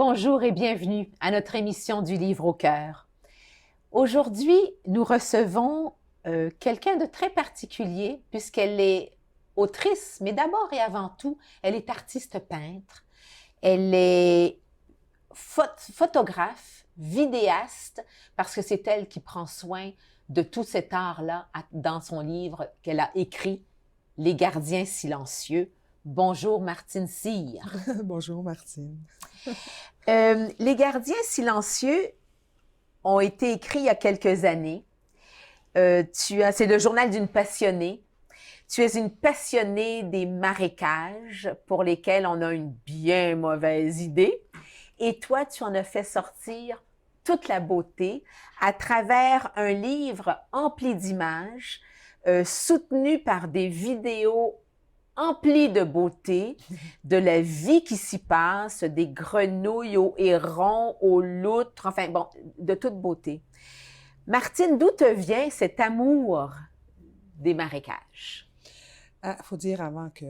Bonjour et bienvenue à notre émission du Livre au cœur. Aujourd'hui, nous recevons quelqu'un de très particulier puisqu'elle est autrice, mais d'abord et avant tout, elle est artiste peintre. Elle est photographe, vidéaste, parce que c'est elle qui prend soin de tout cet art-là dans son livre qu'elle a écrit, Les gardiens silencieux. Bonjour Martine Cyr. Bonjour Martine. Les gardiens silencieux ont été écrits il y a quelques années. C'est le journal d'une passionnée. Tu es une passionnée des marécages pour lesquels on a une bien mauvaise idée. Et toi, tu en as fait sortir toute la beauté à travers un livre empli d'images, soutenu par des vidéos empli de beauté, de la vie qui s'y passe, des grenouilles aux hérons, aux loutres, enfin bon, de toute beauté. Martine, d'où te vient cet amour des marécages? Il faut dire avant que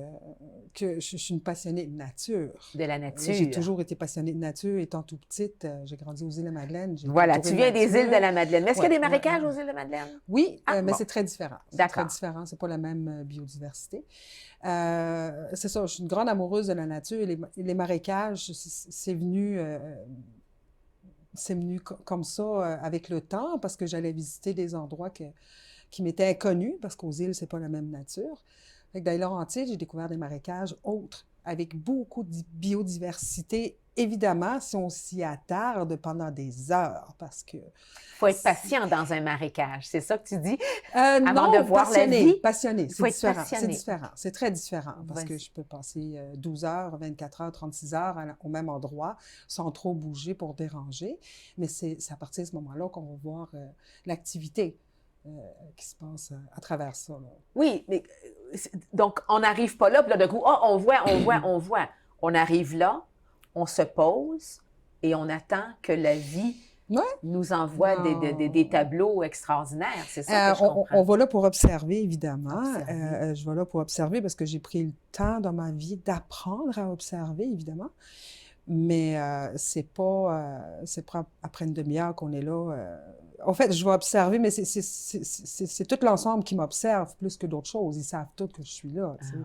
je suis une passionnée de nature. De la nature. J'ai toujours été passionnée de nature. Étant tout petite, j'ai grandi aux îles-de-la-Madeleine. Voilà, tu viens des îles de la Madeleine. Mais est-ce qu'il y a des marécages aux îles de Madeleine? Oui, mais bon. c'est très différent. C'est très différent. C'est pas la même biodiversité. C'est ça, je suis une grande amoureuse de la nature. Les marécages, c'est venu comme ça avec le temps parce que j'allais visiter des endroits qui m'étaient inconnus parce qu'aux îles, c'est pas la même nature. Fait que dans les Laurentides, j'ai découvert des marécages autres, avec beaucoup de biodiversité. Évidemment, si on s'y attarde pendant des heures, parce que... Faut être patient dans un marécage, c'est ça que tu dis? Avant de voir la vie? Passionné, c'est différent. C'est différent, c'est très différent, parce que je peux passer 12 heures, 24 heures, 36 heures au même endroit, sans trop bouger pour déranger. Mais c'est à partir de ce moment-là qu'on va voir l'activité qui se passe à travers ça. Là. Oui, mais donc on n'arrive pas là, puis là, d'un coup, oh, on voit. On arrive là, on se pose et on attend que la vie nous envoie des tableaux extraordinaires. C'est ça que je comprends. On va là pour observer, évidemment. Je vais là pour observer parce que j'ai pris le temps dans ma vie d'apprendre à observer, évidemment. Mais c'est pas après une demi-heure qu'on est là. En fait, je vais observer, mais c'est tout l'ensemble qui m'observe plus que d'autres choses. Ils savent tous que je suis là. Tu sais. Oui.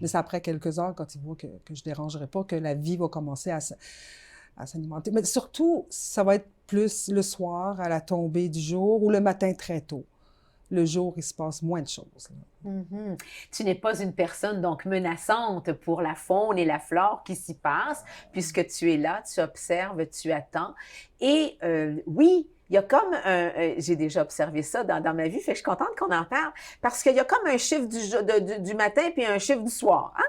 Mais c'est après quelques heures, quand ils voient que je ne dérangerai pas, que la vie va commencer à s'alimenter. Mais surtout, ça va être plus le soir, à la tombée du jour, ou le matin très tôt. Le jour, il se passe moins de choses. Mm-hmm. Tu n'es pas une personne donc menaçante pour la faune et la flore qui s'y passe, puisque tu es là, tu observes, tu attends. Et oui, il y a comme j'ai déjà observé ça dans ma vie, fait que je suis contente qu'on en parle, parce qu'il y a comme un chiffre du matin puis un chiffre du soir. Hein?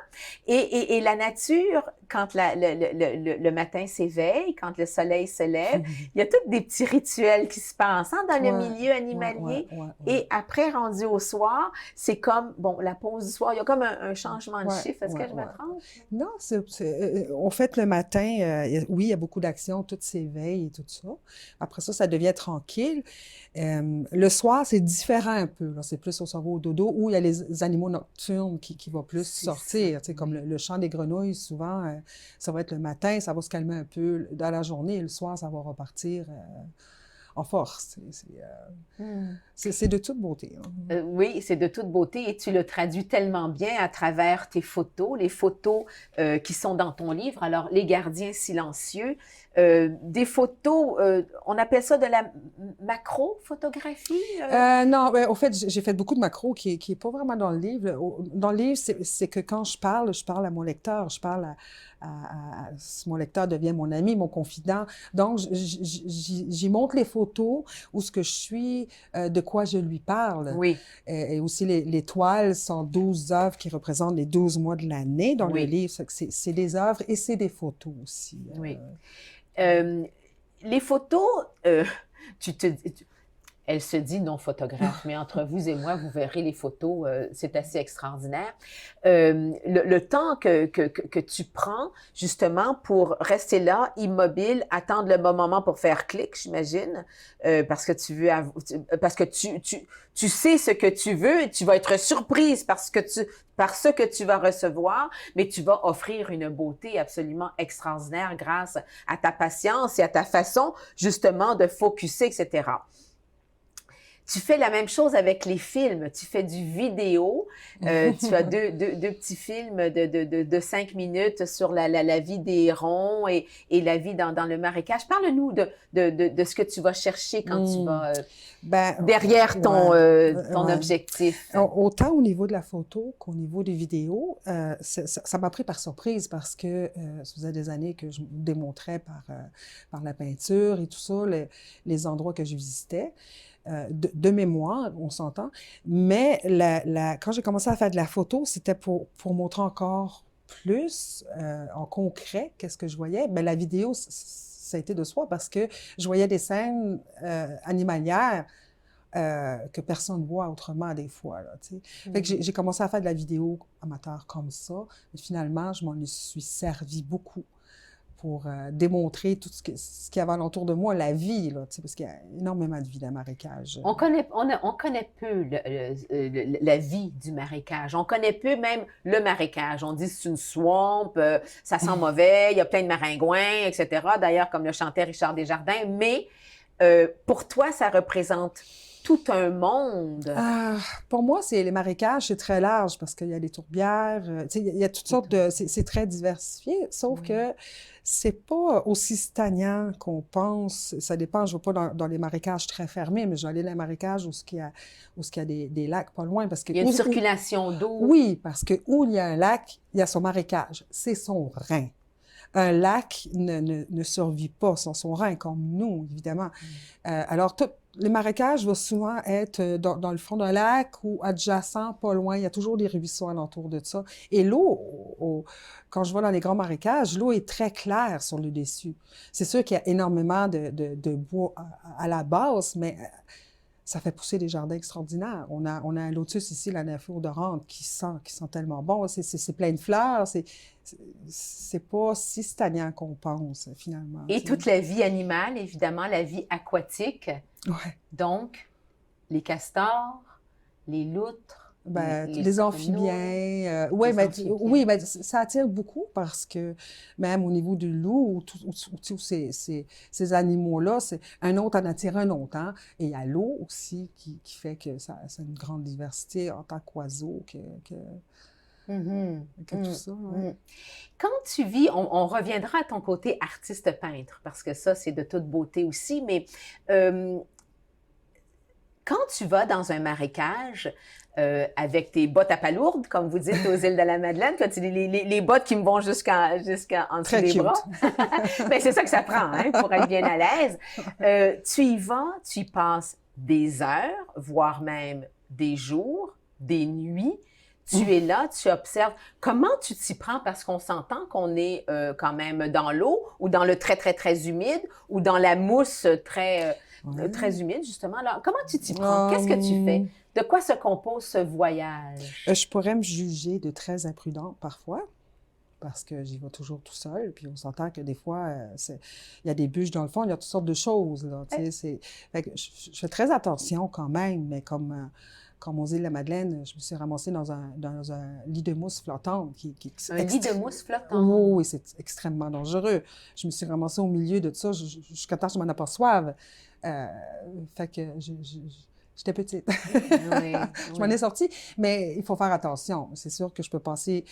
Et la nature, quand le matin s'éveille, quand le soleil se lève, il y a tous des petits rituels qui se passent hein, dans le milieu animalier. Et après, rendu au soir, c'est comme, bon, la pause du soir, il y a comme un changement de chiffre. Est-ce que je me trompe? Non, en fait, le matin, oui, il y a beaucoup d'actions, tout s'éveille et tout ça. Après ça devient tranquille. Le soir, c'est différent un peu. C'est plus au cerveau, au dodo, où il y a les animaux nocturnes qui vont plus sortir. Comme le chant des grenouilles, souvent, ça va être le matin, ça va se calmer un peu dans la journée, et le soir, ça va repartir en force. C'est de toute beauté. Hein. Oui, c'est de toute beauté et tu le traduis tellement bien à travers tes photos, les photos qui sont dans ton livre. Alors, Les gardiens silencieux, des photos, on appelle ça de la macro-photographie? Non, au fait, j'ai fait beaucoup de macro qui est pas vraiment dans le livre. Dans le livre, c'est que quand je parle à mon lecteur, je parle mon lecteur devient mon ami, mon confident. Donc, j'y montre les photos où ce que je suis, de quoi je lui parle. Oui. Et aussi, les toiles sont 12 œuvres qui représentent les 12 mois de l'année dans le livre. C'est des œuvres et c'est des photos aussi. Oui. Les photos, Elle se dit non photographe, mais entre vous et moi, vous verrez les photos, c'est assez extraordinaire. Le temps que tu prends, justement, pour rester là, immobile, attendre le bon moment pour faire clic, j'imagine, parce que tu veux, parce que tu sais ce que tu veux et tu vas être surprise par ce que tu vas recevoir, mais tu vas offrir une beauté absolument extraordinaire grâce à ta patience et à ta façon, justement, de focusser, etc. Tu fais la même chose avec les films. Tu fais du vidéo. Tu as deux petits films de 5 minutes sur la vie des hérons et la vie dans le marécage. Parle-nous de ce que tu vas chercher quand tu vas derrière ton objectif. Autant au niveau de la photo qu'au niveau des vidéos, ça m'a pris par surprise parce que ça faisait des années que je démontrais par la peinture et tout ça, les endroits que je visitais. De mémoire, on s'entend. Mais quand j'ai commencé à faire de la photo, c'était pour montrer encore plus en concret qu'est-ce que je voyais. Mais la vidéo, ça a été de soi parce que je voyais des scènes animalières que personne ne voit autrement des fois. Là, tu sais. Fait que j'ai commencé à faire de la vidéo amateur comme ça. Mais finalement, je m'en suis servi beaucoup pour démontrer tout ce qu'il y avait alentour de moi, la vie, là, parce qu'il y a énormément de vie dans le marécage. On connaît peu la vie du marécage. On connaît peu même le marécage. On dit que c'est une swamp, ça sent mauvais, il y a plein de maringouins, etc. D'ailleurs, comme le chantait Richard Desjardins. Mais pour toi, ça représente tout un monde. Pour moi, les marécages, c'est très large parce qu'il y a des tourbières, il y a toutes sortes de... C'est très diversifié, sauf que c'est pas aussi stagnant qu'on pense. Ça dépend, je ne vais pas dans les marécages très fermés, mais je vais aller dans les marécages où il y a des lacs pas loin. Parce que il y a une circulation d'eau. Oui, parce que où il y a un lac, il y a son marécage. C'est son rein. Un lac ne survit pas sans son rein, comme nous, évidemment. Alors, les marécages vont souvent être dans le fond d'un lac ou adjacent, pas loin. Il y a toujours des ruisseaux alentour de ça. Et l'eau, quand je vais dans les grands marécages, l'eau est très claire sur le dessus. C'est sûr qu'il y a énormément de bois à la base, mais ça fait pousser des jardins extraordinaires. On a un lotus ici, la nymphéodorante, qui sent tellement bon. C'est plein de fleurs. C'est pas si stagnant qu'on pense, finalement. Et toute la vie animale, évidemment, la vie aquatique. Ouais. Donc, les castors, les loutres, les amphibiens. Oui, mais ça attire beaucoup parce que même au niveau du loup, ou ces animaux-là, un autre en attire un autre. Hein? Et il y a l'eau aussi qui fait que ça a une grande diversité en tant qu'oiseau que tout ça. Ouais. Quand tu vis, on reviendra à ton côté artiste-peintre, parce que ça, c'est de toute beauté aussi, mais quand tu vas dans un marécage avec tes bottes à palourdes, comme vous dites aux îles de la Madeleine, quand les bottes qui me vont jusqu'en dessous des bras, ben, c'est ça que ça prend hein, pour être bien à l'aise. Tu y vas, tu y passes des heures, voire même des jours, des nuits. Tu es là, tu observes. Comment tu t'y prends? Parce qu'on s'entend qu'on est quand même dans l'eau ou dans le très, très, très humide ou dans la mousse très humide, justement. Alors, comment tu t'y prends? Qu'est-ce que tu fais? De quoi se compose ce voyage? Je pourrais me juger de très imprudente parfois parce que j'y vais toujours tout seul. Puis on s'entend que des fois, il y a des bûches dans le fond, il y a toutes sortes de choses. Là, fait que je fais très attention quand même, mais comme aux îles de la Madeleine, je me suis ramassée dans un lit de mousse flottante. Lit de mousse flottante? Oui, c'est extrêmement dangereux. Je me suis ramassée au milieu de ça jusqu'à temps que je m'en aperçoive. Fait que j'étais petite. Je m'en ai sortie, mais il faut faire attention. C'est sûr que je peux passer...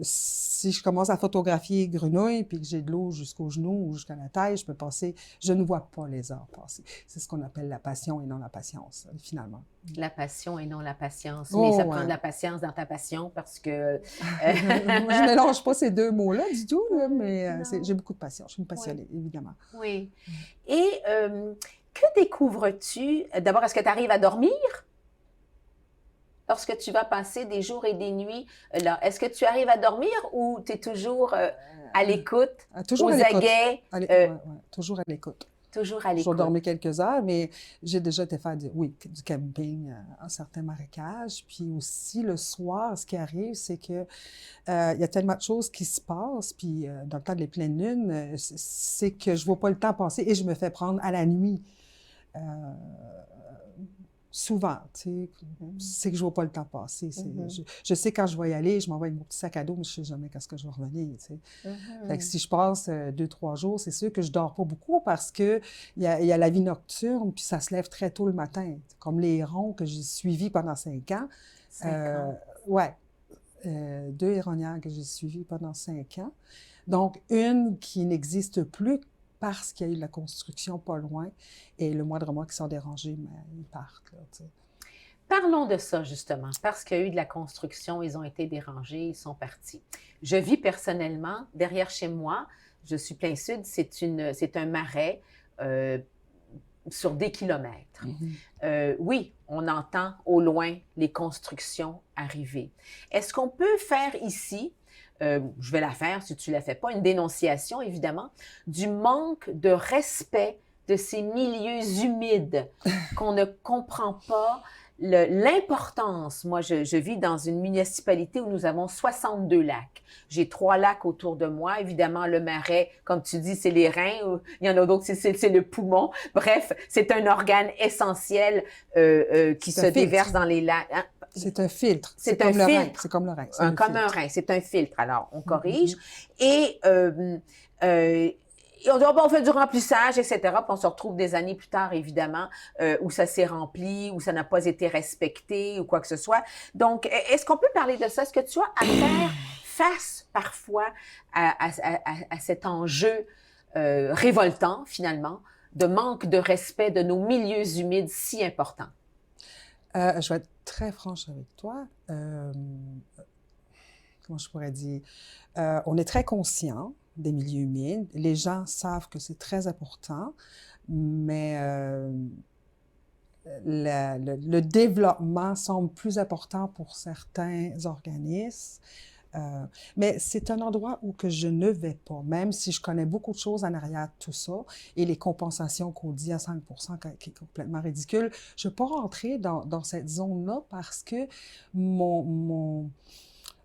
si je commence à photographier grenouilles puis que j'ai de l'eau jusqu'aux genoux ou jusqu'à la taille, je ne vois pas les heures passer. C'est ce qu'on appelle la passion et non la patience, finalement. La passion et non la patience. Mais ça prend de la patience dans ta passion parce que... Je ne mélange pas ces deux mots-là du tout, là, mais j'ai beaucoup de patience. Je suis une passionnée, évidemment. Oui. Et que découvres-tu? D'abord, est-ce que tu arrives à dormir? Lorsque tu vas passer des jours et des nuits là, est-ce que tu arrives à dormir ou tu es toujours à l'écoute, toujours aux à l'écoute. aguets? Toujours à l'écoute. Toujours à J'ai l'écoute. dormi quelques heures, mais j'ai déjà été faire du camping à certains marécages. Puis aussi, le soir, ce qui arrive, c'est que il y a tellement de choses qui se passent. Puis dans le temps de les pleines lunes, c'est que je vois pas le temps passer et je me fais prendre à la nuit. Euh, Souvent, tu sais, c'est que je vois pas le temps passer. Je sais quand je vais y aller, je m'envoie avec mon petit sac à dos, mais je sais jamais quand est-ce que je vais revenir, tu sais. Fait que si je passe 2, 3 jours, c'est sûr que je dors pas beaucoup parce que il y a la vie nocturne, puis ça se lève très tôt le matin. Comme les hérons que j'ai suivis pendant 5 ans. 5 ans. Ouais, 2 héronnières que j'ai suivies pendant 5 ans. Donc, une qui n'existe plus parce qu'il y a eu de la construction pas loin, et le moindre mois qui sont dérangés, mais ils partent, là, tu sais. Parlons de ça, justement. Parce qu'il y a eu de la construction, ils ont été dérangés, ils sont partis. Je vis personnellement, derrière chez moi, je suis plein sud, c'est un marais sur des kilomètres. Oui, on entend au loin les constructions arriver. Est-ce qu'on peut faire ici, je vais la faire si tu ne la fais pas, une dénonciation, évidemment, du manque de respect de ces milieux humides qu'on ne comprend pas l'importance. Moi, je vis dans une municipalité où nous avons 62 lacs. J'ai 3 lacs autour de moi. Évidemment, le marais, comme tu dis, c'est les reins. Il y en a d'autres, c'est le poumon. Bref, c'est un organe essentiel qui se déverse dans les lacs. Hein? C'est un filtre. C'est comme le rein. C'est comme le rein. Comme un rein. C'est un filtre. Alors, on corrige. Et on dit, oh, bon, on fait du remplissage, etc. Puis on se retrouve des années plus tard, évidemment, où ça s'est rempli, où ça n'a pas été respecté ou quoi que ce soit. Donc, est-ce qu'on peut parler de ça? Est-ce que tu as à faire face parfois à cet enjeu révoltant, finalement, de manque de respect de nos milieux humides si importants? Je vais être très franche avec toi. Comment je pourrais dire? On est très conscient des milieux humides. Les gens savent que c'est très important, mais le développement semble plus important pour certains organismes. Mais c'est un endroit où que je ne vais pas, même si je connais beaucoup de choses en arrière de tout ça, et les compensations qu'on dit à 5 %, qui est complètement ridicule. Je ne veux pas rentrer dans cette zone-là parce que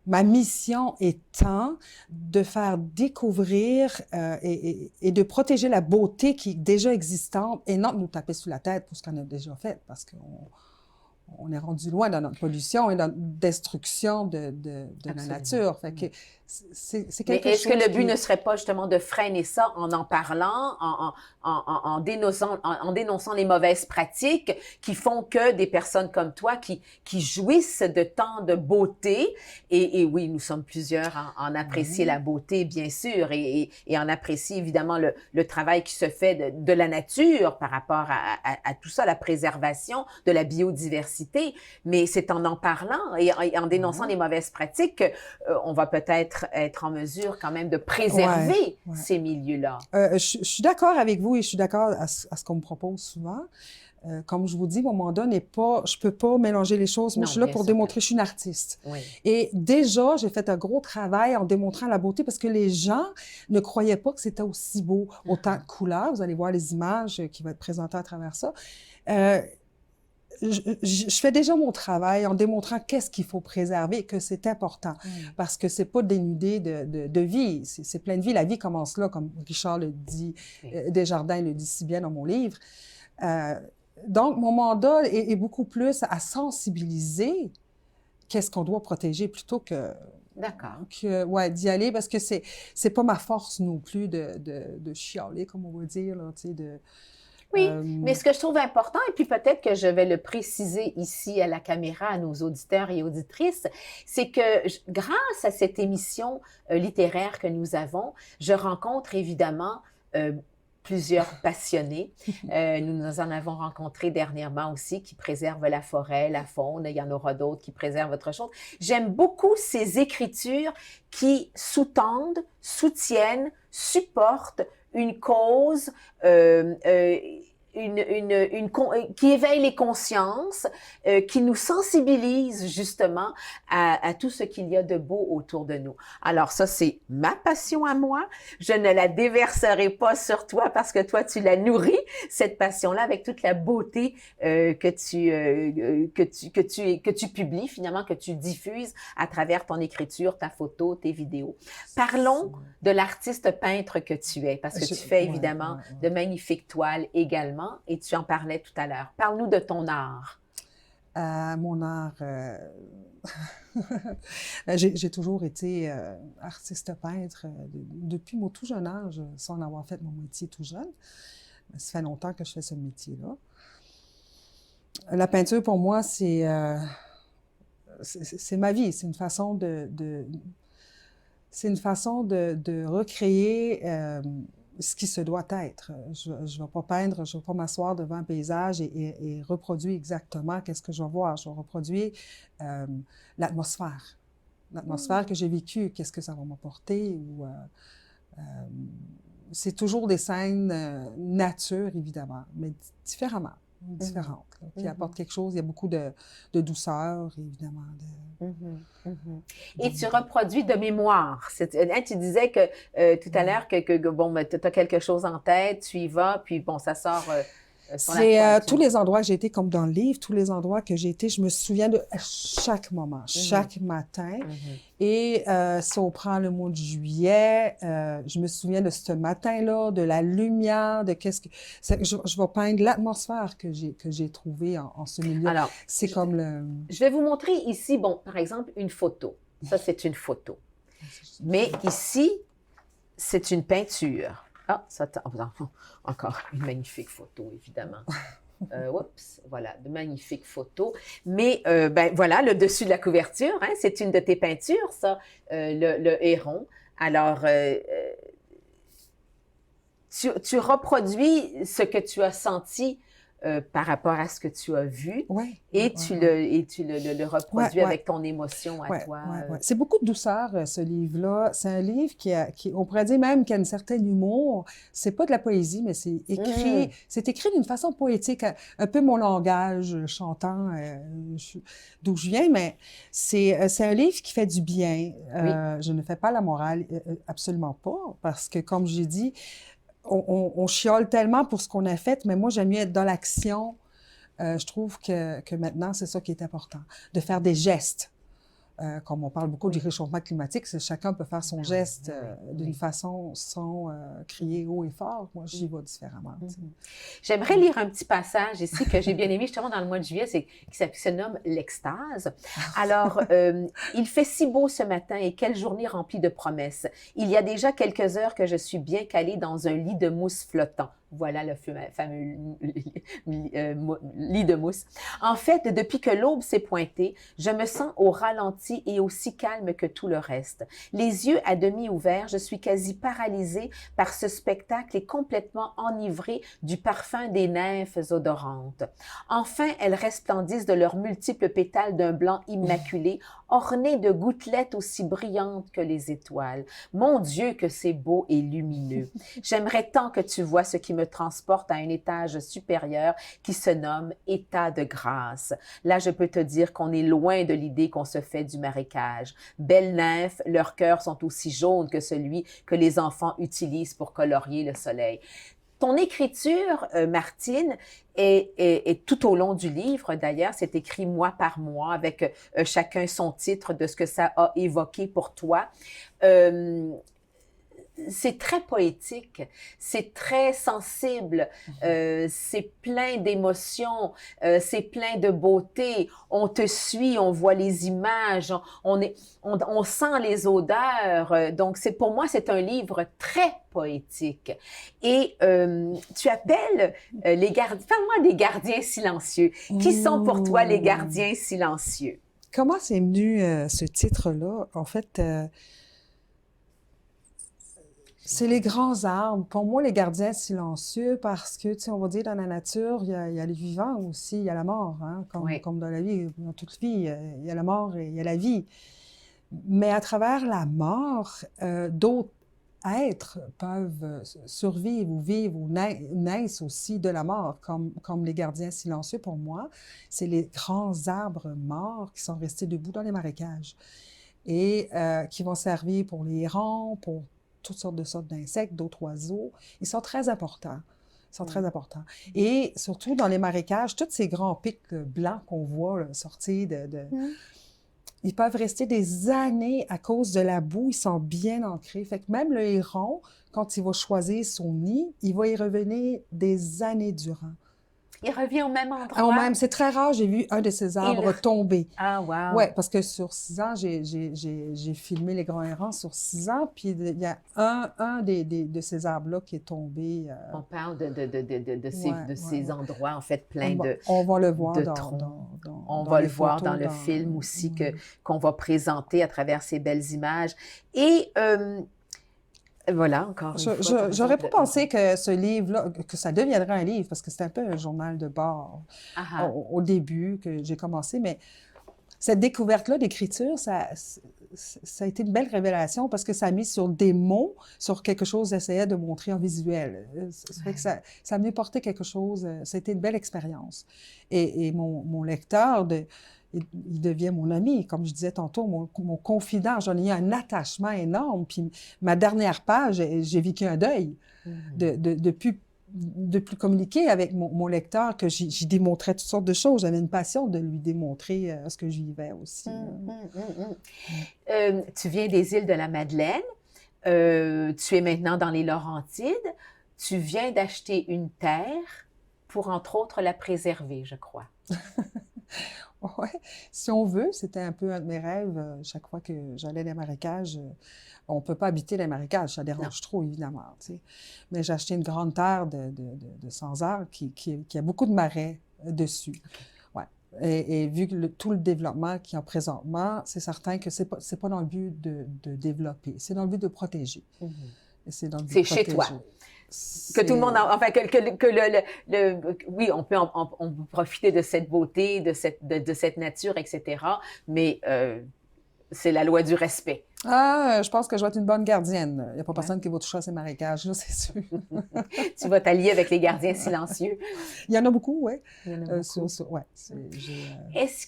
ma mission étant de faire découvrir et de protéger la beauté qui est déjà existante et non de nous taper sous la tête pour ce qu'on a déjà fait, parce qu'on est rendu loin dans notre pollution et dans notre destruction de la nature. Fait que c'est quelque chose. Mais est-ce que le but ne serait pas justement de freiner ça en parlant, en dénonçant les mauvaises pratiques qui font que des personnes comme toi qui jouissent de tant de beauté, et oui, nous sommes plusieurs en apprécier la beauté, bien sûr, et en apprécier évidemment le travail qui se fait de la nature par rapport à tout ça, la préservation de la biodiversité, mais c'est en parlant et en dénonçant les mauvaises pratiques qu'on va peut-être être en mesure quand même de préserver ces milieux-là. Je suis d'accord avec vous et je suis d'accord à ce qu'on me propose souvent. Comme je vous dis, mon mandat n'est pas... Je peux pas mélanger les choses. Moi, je suis là pour démontrer... Je suis une artiste. Oui. Et déjà, j'ai fait un gros travail en démontrant la beauté parce que les gens ne croyaient pas que c'était aussi beau. Autant de couleurs. Vous allez voir les images qui vont être présentées à travers ça. Je fais déjà mon travail en démontrant qu'est-ce qu'il faut préserver et que c'est important. Parce que c'est pas dénudé de vie, c'est plein de vie. La vie commence là, comme Richard le dit, Desjardins le dit si bien dans mon livre. Donc, mon mandat est beaucoup plus à sensibiliser qu'est-ce qu'on doit protéger plutôt que... D'accord. D'y aller, parce que c'est pas ma force non plus de chialer, comme on va dire, là, tu sais, Oui, mais ce que je trouve important, et puis peut-être que je vais le préciser ici à la caméra, à nos auditeurs et auditrices, c'est que grâce à cette émission littéraire que nous avons, je rencontre évidemment plusieurs passionnés. Nous en avons rencontré dernièrement aussi qui préservent la forêt, la faune. Il y en aura d'autres qui préservent autre chose. J'aime beaucoup ces écritures qui sous-tendent, soutiennent, supportent une cause qui éveille les consciences, qui nous sensibilise justement à tout ce qu'il y a de beau autour de nous. Alors ça, c'est ma passion à moi. Je ne la déverserai pas sur toi parce que toi, tu la nourris, cette passion-là, avec toute la beauté que tu publies, finalement, que tu diffuses à travers ton écriture, ta photo, tes vidéos. Parlons de l'artiste peintre que tu es, parce que tu fais évidemment de magnifiques toiles également, et tu en parlais tout à l'heure. Parle-nous de ton art. Mon art, j'ai toujours été artiste peintre depuis mon tout jeune âge, sans avoir fait mon métier tout jeune. Ça fait longtemps que je fais ce métier-là. La peinture, pour moi, c'est ma vie. C'est une façon c'est une façon de recréer ce qui se doit être. Je ne vais pas peindre, je ne vais pas m'asseoir devant un paysage et reproduire exactement qu'est-ce que je vais voir. Je vais reproduire l'atmosphère. L'atmosphère que j'ai vécue, qu'est-ce que ça va m'apporter. C'est toujours des scènes nature, évidemment, mais différemment. Différentes, qui apportent quelque chose. Il y a beaucoup de douceur, évidemment. Et tu reproduis de mémoire. Tu disais que tout à l'heure que bon, tu as quelque chose en tête, tu y vas, puis bon, ça sort sur la C'est toile. tous les endroits que j'ai été, comme dans le livre, tous les endroits que j'ai été, je me souviens de chaque moment, chaque matin. Et si on prend le mois de juillet, je me souviens de ce matin-là, de la lumière, de qu'est-ce que... Je vais peindre l'atmosphère que j'ai trouvée en ce milieu. Alors, c'est comme le... Je vais vous montrer ici, bon, par exemple, une photo. Ça, c'est une photo. Mais ici, c'est une peinture. Ah, ça, encore une magnifique photo, évidemment. Oups, voilà, de magnifiques photos. Mais, ben voilà, le dessus de la couverture, hein, c'est une de tes peintures, ça, le héron. Alors, tu reproduis ce que tu as senti par rapport à ce que tu as vu, tu le reproduis avec ton émotion à toi. C'est beaucoup de douceur, ce livre-là. C'est un livre on pourrait dire même qu'il a une certaine humour. C'est pas de la poésie, mais c'est écrit d'une façon poétique, un peu mon langage chantant, d'où je viens, mais c'est un livre qui fait du bien. Je ne fais pas la morale, absolument pas, parce que, comme j'ai dit, on chiole tellement pour ce qu'on a fait, mais moi, j'aime mieux être dans l'action. Je trouve que maintenant, c'est ça qui est important, de faire des gestes. Comme on parle beaucoup du réchauffement climatique, chacun peut faire son geste d'une façon sans crier haut et fort. Moi, j'y vais différemment. J'aimerais lire un petit passage ici que j'ai bien aimé, justement, dans le mois de juillet, qui se nomme « L'extase ». Alors, il fait si beau ce matin et quelle journée remplie de promesses. Il y a déjà quelques heures que je suis bien calée dans un lit de mousse flottant. Voilà le fameux lit de mousse. En fait, depuis que l'aube s'est pointée, je me sens au ralenti et aussi calme que tout le reste. Les yeux à demi ouverts, je suis quasi paralysée par ce spectacle et complètement enivrée du parfum des nymphes odorantes. Enfin, elles resplendissent de leurs multiples pétales d'un blanc immaculé, ornés de gouttelettes aussi brillantes que les étoiles. Mon Dieu, que c'est beau et lumineux. J'aimerais tant que tu vois ce qui me transporte à un étage supérieur qui se nomme état de grâce. Là, je peux te dire qu'on est loin de l'idée qu'on se fait du marécage. Belles nymphes, leurs cœurs sont aussi jaunes que celui que les enfants utilisent pour colorier le soleil. Ton écriture, Martine, est tout au long du livre, d'ailleurs, c'est écrit mois par mois avec chacun son titre de ce que ça a évoqué pour toi. C'est très poétique, c'est très sensible, c'est plein d'émotions, c'est plein de beauté. On te suit, on voit les images, on sent les odeurs. Donc, pour moi, c'est un livre très poétique. Et tu appelles les gardiens... Parle-moi des gardiens silencieux. Qui sont pour toi les gardiens silencieux? Comment c'est venu ce titre-là? En fait... c'est les grands arbres. Pour moi, les gardiens silencieux, parce que, tu sais, on va dire, dans la nature, il y a les vivants aussi, il y a la mort, hein, comme dans la vie, dans toute vie, il y a la mort et il y a la vie. Mais à travers la mort, d'autres êtres peuvent survivre ou vivre ou naissent aussi de la mort, comme les gardiens silencieux pour moi. C'est les grands arbres morts qui sont restés debout dans les marécages et qui vont servir pour les hérons, pour toutes sortes d'insectes, d'autres oiseaux. Ils sont très importants. Ils sont très importants. Et surtout dans les marécages, tous ces grands pics blancs qu'on voit là, sortir ils peuvent rester des années à cause de la boue, ils sont bien ancrés. Fait que même le héron, quand il va choisir son nid, il va y revenir des années durant. Il revient au même endroit? Même, c'est très rare, j'ai vu un de ces arbres tomber. Ah, wow! Oui, parce que sur 6 ans, j'ai filmé les grands hérons sur 6 ans, puis il y a un de ces arbres-là qui est tombé. On parle de ces endroits, en fait, pleins on va le voir de troncs. On va le voir dans le film aussi qu'on va présenter à travers ces belles images. Et voilà, encore une fois. J'aurais pas pensé que ce livre-là, que ça deviendrait un livre, parce que c'était un peu un journal de bord au début que j'ai commencé, mais cette découverte-là d'écriture, ça a été une belle révélation parce que ça a mis sur des mots, sur quelque chose que j'essayais de montrer en visuel. Ça fait que ça m'a porté quelque chose, ça a été une belle expérience. Et mon lecteur, il devient mon ami, comme je disais tantôt, mon confident. J'en ai eu un attachement énorme. Puis ma dernière page, j'ai vécu un deuil de plus communiquer avec mon lecteur, que j'y démontrais toutes sortes de choses. J'avais une passion de lui démontrer ce que je vivais aussi. Tu viens des îles de la Madeleine. Tu es maintenant dans les Laurentides. Tu viens d'acheter une terre pour, entre autres, la préserver, je crois. Oui, si on veut, c'était un peu un de mes rêves. Chaque fois que j'allais dans les marécages, on ne peut pas habiter les marécages, ça dérange trop, évidemment. Tu sais. Mais j'ai acheté une grande terre de 100 acres qui a beaucoup de marais dessus. Ouais. Et vu que tout le développement qu'il y a présentement, c'est certain que ce n'est pas dans le but de développer, c'est dans le but de protéger. C'est chez toi. Que tout le monde, enfin, oui, on peut profiter de cette beauté, de cette nature, etc. Mais c'est la loi du respect. Je pense que je vais être une bonne gardienne. Il n'y a pas personne qui va toucher à ces marécages, là, c'est sûr. Tu vas t'allier avec les gardiens silencieux. Il y en a beaucoup, oui. Il y en a beaucoup. Ouais,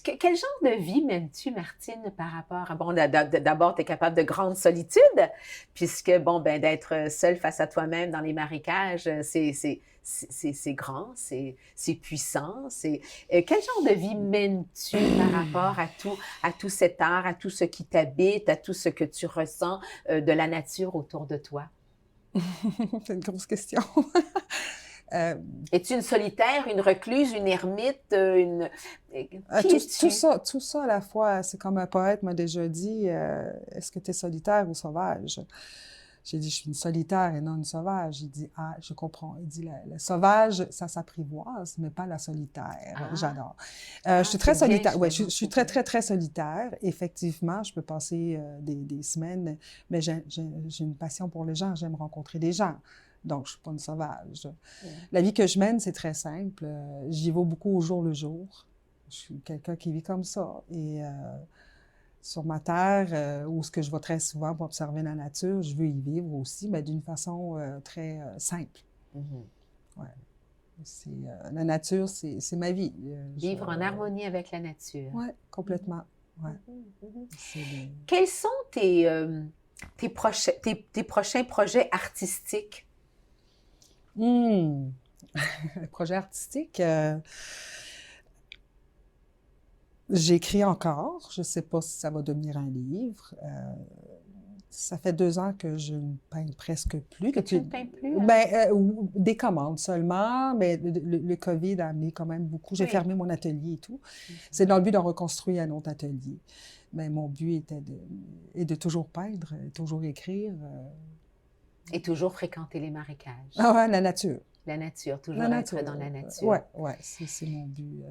quel genre de vie mènes-tu, Martine, par rapport à... Bon, d'abord, tu es capable de grande solitude, puisque, bon, ben d'être seule face à toi-même dans les marécages, c'est grand, c'est puissant. Quel genre de vie mènes-tu par rapport à tout cet art, à tout ce qui t'habite, à tout ce que tu ressens de la nature autour de toi? C'est une grosse question. Es-tu une solitaire, une recluse, une ermite, tout ça à la fois. C'est comme un poète m'a déjà dit, est-ce que tu es solitaire ou sauvage? J'ai dit, je suis une solitaire et non une sauvage. Il dit, je comprends. Il dit, le sauvage, ça s'apprivoise, mais pas la solitaire. J'adore. Je suis très solitaire. Oui, je suis très, très, très solitaire. Effectivement, je peux passer des semaines, mais j'ai une passion pour les gens. J'aime rencontrer des gens. Donc, je ne suis pas une sauvage. La vie que je mène, c'est très simple. J'y vais beaucoup au jour le jour. Je suis quelqu'un qui vit comme ça. Et sur ma terre, où ce que je vais très souvent pour observer la nature, je veux y vivre aussi, mais d'une façon très simple. Ouais. La nature, c'est ma vie. Vivre en harmonie avec la nature. Oui, complètement. Ouais. Quels sont tes prochains projets artistiques? Projet artistique, j'écris encore. Je ne sais pas si ça va devenir un livre. Ça fait 2 ans que je ne peins presque plus. Que tu ne peins plus? Des commandes seulement, mais le COVID a amené quand même beaucoup. J'ai fermé mon atelier et tout. C'est dans le but d'en reconstruire un autre atelier. Mais mon but est de toujours peindre, toujours écrire. Et toujours fréquenter les marécages. Ouais, la nature. La nature, toujours être dans la nature. Oui, c'est mon but.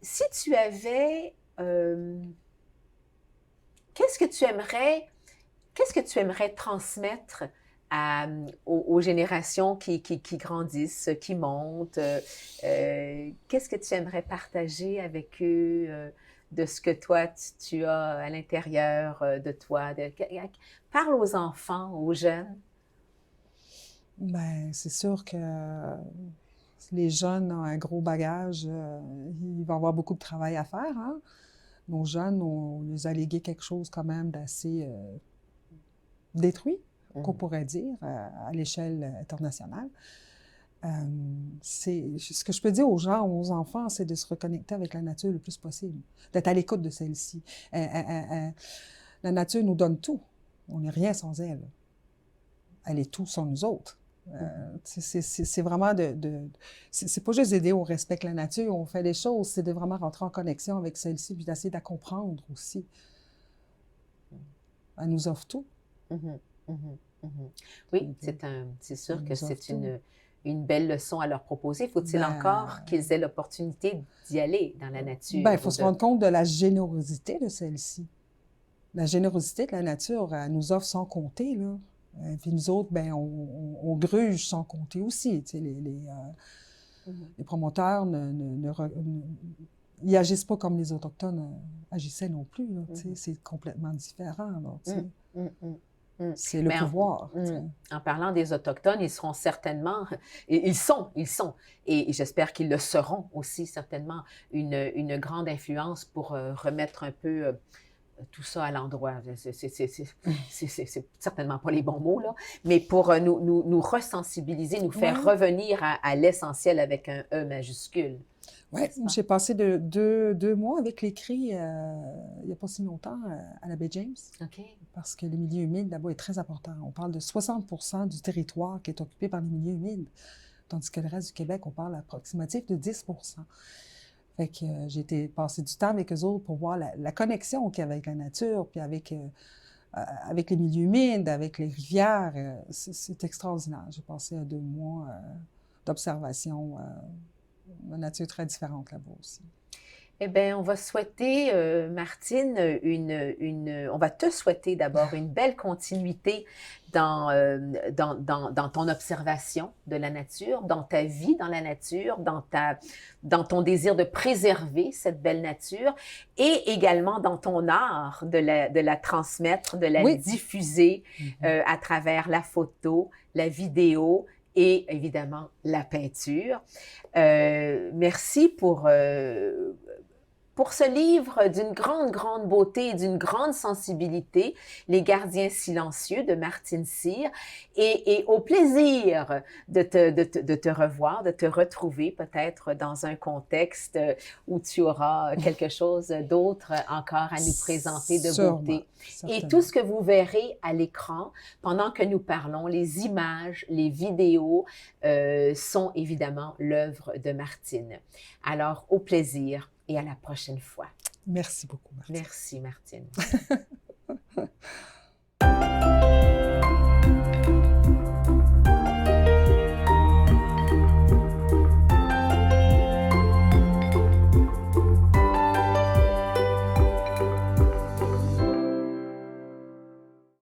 Si tu avais... qu'est-ce que tu aimerais transmettre aux générations qui grandissent, qui montent? Qu'est-ce que tu aimerais partager avec eux de ce que toi, tu as à l'intérieur de toi. Parle aux enfants, aux jeunes. Ben, c'est sûr que les jeunes ont un gros bagage. Il va y avoir beaucoup de travail à faire, hein? Nos jeunes, on les a légué quelque chose quand même d'assez détruit, qu'on pourrait dire, à l'échelle internationale. Ce que je peux dire aux gens, aux enfants, c'est de se reconnecter avec la nature le plus possible, d'être à l'écoute de celle-ci. La nature nous donne tout. On n'est rien sans elle. Elle est tout sans nous autres. C'est vraiment c'est pas juste aider au respect de la nature, on fait des choses, c'est de vraiment rentrer en connexion avec celle-ci, puis d'essayer de la comprendre aussi. Elle nous offre tout. Oui, c'est sûr que c'est une belle leçon à leur proposer. Faut-il encore qu'ils aient l'opportunité d'y aller dans la nature? Ben, il faut se rendre compte de la générosité de celle-ci. La générosité de la nature, elle nous offre sans compter, là. Puis nous autres, ben, on gruge sans compter aussi. Tu sais, les promoteurs ils agissent pas comme les Autochtones agissaient non plus. Là, tu sais, c'est complètement différent. Là, tu sais. C'est le pouvoir. En parlant des Autochtones, ils seront certainement, et ils sont, et j'espère qu'ils le seront aussi certainement, une grande influence pour remettre un peu tout ça à l'endroit. C'est certainement pas les bons mots, là, mais pour nous resensibiliser, nous faire revenir à l'essentiel avec un E majuscule. Oui, j'ai passé deux mois avec l'écrit il n'y a pas si longtemps à la baie James. Parce que le milieu humide là-bas est très important. On parle de 60% du territoire qui est occupé par les milieux humides, tandis que le reste du Québec, on parle approximatif de 10%. Fait que j'ai passé du temps avec eux autres pour voir la connexion qu'il y a avec la nature, puis avec les milieux humides, avec les rivières. C'est extraordinaire. J'ai passé 2 mois d'observation. Une nature très différente là-bas aussi. Eh bien, on va souhaiter, Martine, on va te souhaiter d'abord une belle continuité dans ton observation de la nature, dans ta vie dans la nature, dans ton désir de préserver cette belle nature et également dans ton art de la transmettre, de la diffuser à travers la photo, la vidéo et évidemment la peinture. Merci pour ce livre d'une grande, grande beauté et d'une grande sensibilité, Les gardiens silencieux de Martine Cyr, et au plaisir de te revoir, de te retrouver peut-être dans un contexte où tu auras quelque chose d'autre encore à nous présenter de beauté. Et tout ce que vous verrez à l'écran pendant que nous parlons, les images, les vidéos sont évidemment l'œuvre de Martine. Alors, au plaisir. Et à la prochaine fois. Merci beaucoup, Martine. Merci, Martine.